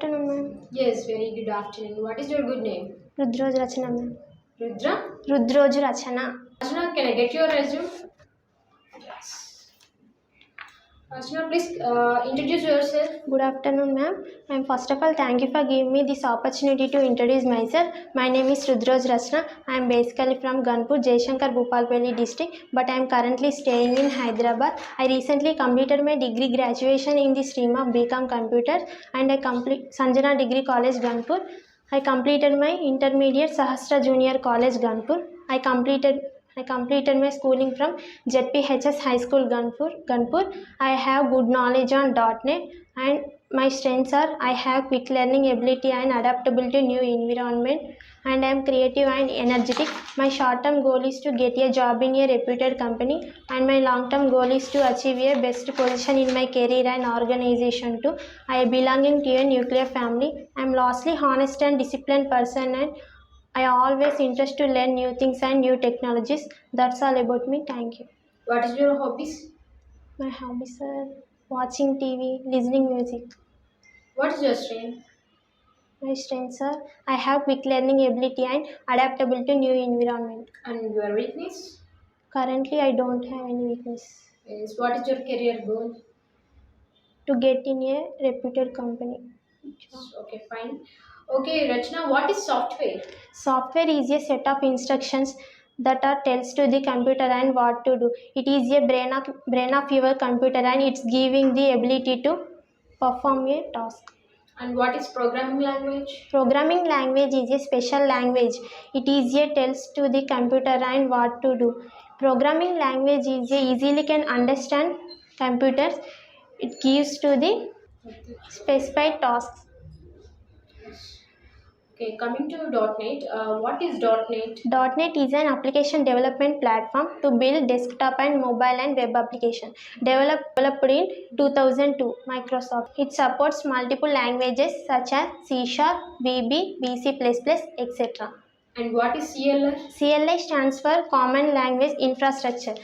afternoon, ma'am. Yes, very good afternoon. What is your good name? Rudroj Rachana, ma'am. Rudra? Rudroj Rachana. Rachna, can I get your resume? Yes. Rachna, please introduce yourself. Good afternoon, ma'am. And first of all, thank you for giving me this opportunity to introduce myself. My name is Rudroj Rachana. I am basically from Ganpur, Jaishankar, Bhupalpalli district, but I am currently staying in Hyderabad. I recently completed my degree graduation in the stream of BCom Computers, and I complete Sanjana Degree College, Ganpur. I completed my intermediate Sahasra Junior College, Ganpur. I completed my schooling from ZPHS High School, Ganpur. I have good knowledge on .NET, and my strengths are I have quick learning ability and adaptability to new environment, and I am creative and energetic. My short-term goal is to get a job in a reputed company, and my long-term goal is to achieve a best position in my career and organization too. I belong to a nuclear family. I am lastly honest and disciplined person, and I always interest to learn new things and new technologies. That's all about me. Thank you. What is your hobbies? My hobbies are watching TV, listening music. What is your strength? My strengths are I have quick learning ability and adaptability to new environment. And your weakness? Currently, I don't have any weakness. Yes. What is your career goal? To get in a reputed company. Okay, fine. Okay, Rachna, what is software? Software is a set of instructions that are tells to the computer and what to do. It is a brain of your computer, and it's giving the ability to perform a task. And what is programming language? Programming language is a special language. It is a tells to the computer and what to do. Programming language is a easily can understand computers. It gives to the specified tasks. Okay, coming to .NET, what is .NET? .NET is an application development platform to build desktop and mobile and web application. Developed in 2002, Microsoft. It supports multiple languages such as C#, VB, VC++, etc. And what is CLI? CLI stands for Common Language Infrastructure.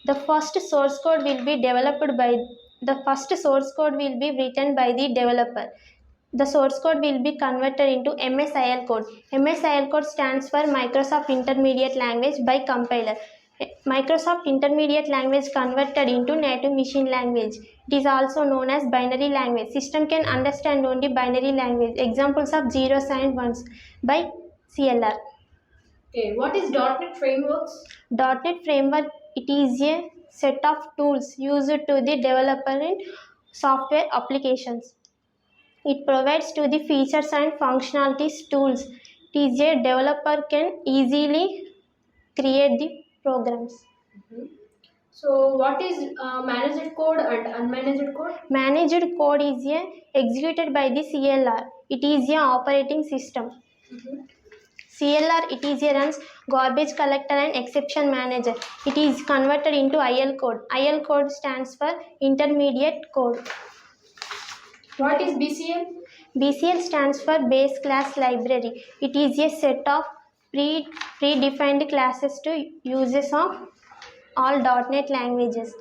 The first source code will be written by the developer. The source code will be converted into MSIL code. MSIL code stands for Microsoft Intermediate Language by compiler. Microsoft Intermediate Language converted into native machine language. It is also known as binary language. System can understand only binary language. Examples of zeros and ones by CLR. Okay, what is .NET frameworks? .NET framework, it is a set of tools used to the developer in software applications. It provides to the features and functionalities tools. It is a developer can easily create the programs. So, what is managed code and unmanaged code? Managed code is executed by the CLR. It is a operating system. CLR, it is a runs garbage collector and exception manager. It is converted into IL code. IL code stands for intermediate code. What is BCL? BCL stands for Base Class Library. It is a set of predefined classes to uses of all .NET languages.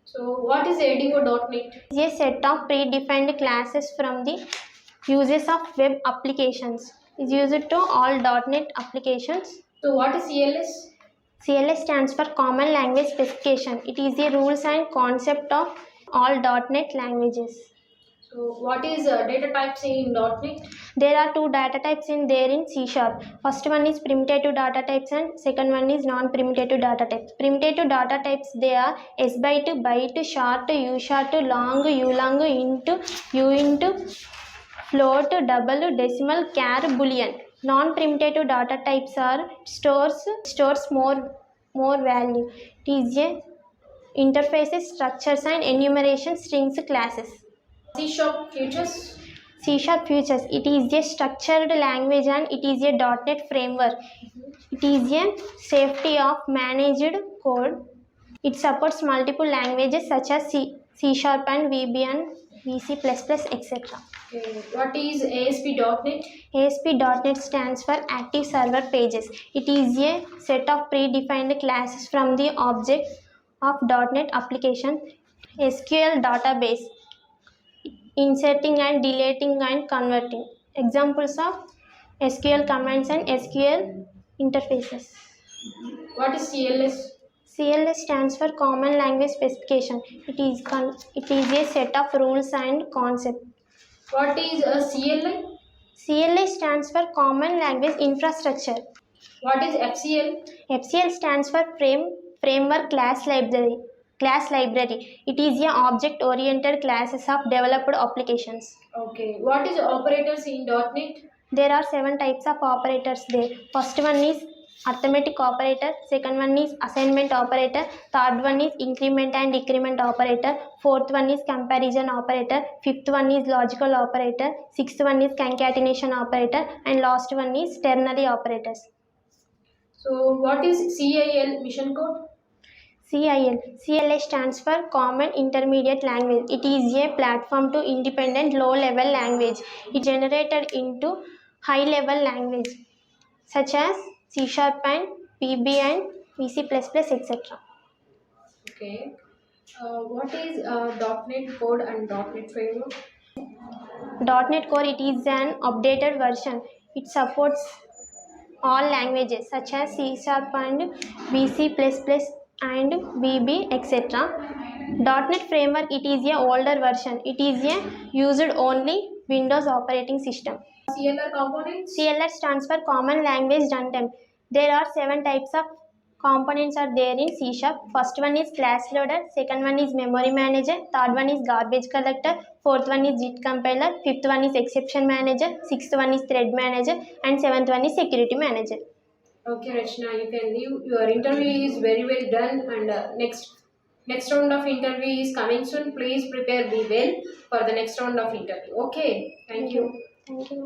So, what is ADO.NET? It is a set of predefined classes from the uses of web applications. It is used to all .NET applications. So, what is CLS? CLS stands for Common Language Specification. It is the rules and concept of all .NET languages. So, what is data types in .NET? There are two data types in C#. First one is primitive data types and second one is non-primitive data types. Primitive data types, they are S byte, byte, short, U short, long, U long, into, U into, float, double, decimal, char, boolean. Non-primitive data types are stores more value. It is a interfaces, structures and enumeration strings classes. C# futures? C# futures, it is a structured language and it is a .NET framework. It is a safety of managed code. It supports multiple languages such as C# and VB and VC++, etc. Okay. What is ASP.NET? ASP.NET stands for Active Server Pages. It is a set of predefined classes from the object of .NET application. SQL database. inserting and deleting and converting. Examples of SQL commands and SQL interfaces. What is CLS? CLS stands for Common Language Specification. It is a set of rules and concepts. What is a CLI? CLI stands for Common Language Infrastructure. What is FCL? FCL stands for Framework Class Library. It is a object-oriented classes of developed applications. Okay. What is operators in .NET? There are 7 types of operators there. First one is arithmetic operator, second one is assignment operator, third one is increment and decrement operator, fourth one is comparison operator, fifth one is logical operator, sixth one is concatenation operator, and last one is ternary operators. So what is CIL mission code? CLI stands for Common Intermediate Language. It is a platform to independent low-level language. It generated into high-level language such as C# and VB and VC++, etc. Okay. What is .NET Core and .NET Framework? .NET Core, it is an updated version. It supports all languages such as C# and VC++ and VB, etc. .NET Framework, it is a older version. It is a used only Windows operating system. CLR components? CLR stands for Common Language Runtime. There are 7 types of components are there in C#. First one is class loader, second one is memory manager, third one is garbage collector, fourth one is JIT compiler, fifth one is exception manager, sixth one is thread manager, and seventh one is security manager. Okay, Rachna, you can leave. Your interview is very well done, and next round of interview is coming soon. Please prepare, be well for the next round of interview. Okay, thank you. Thank you.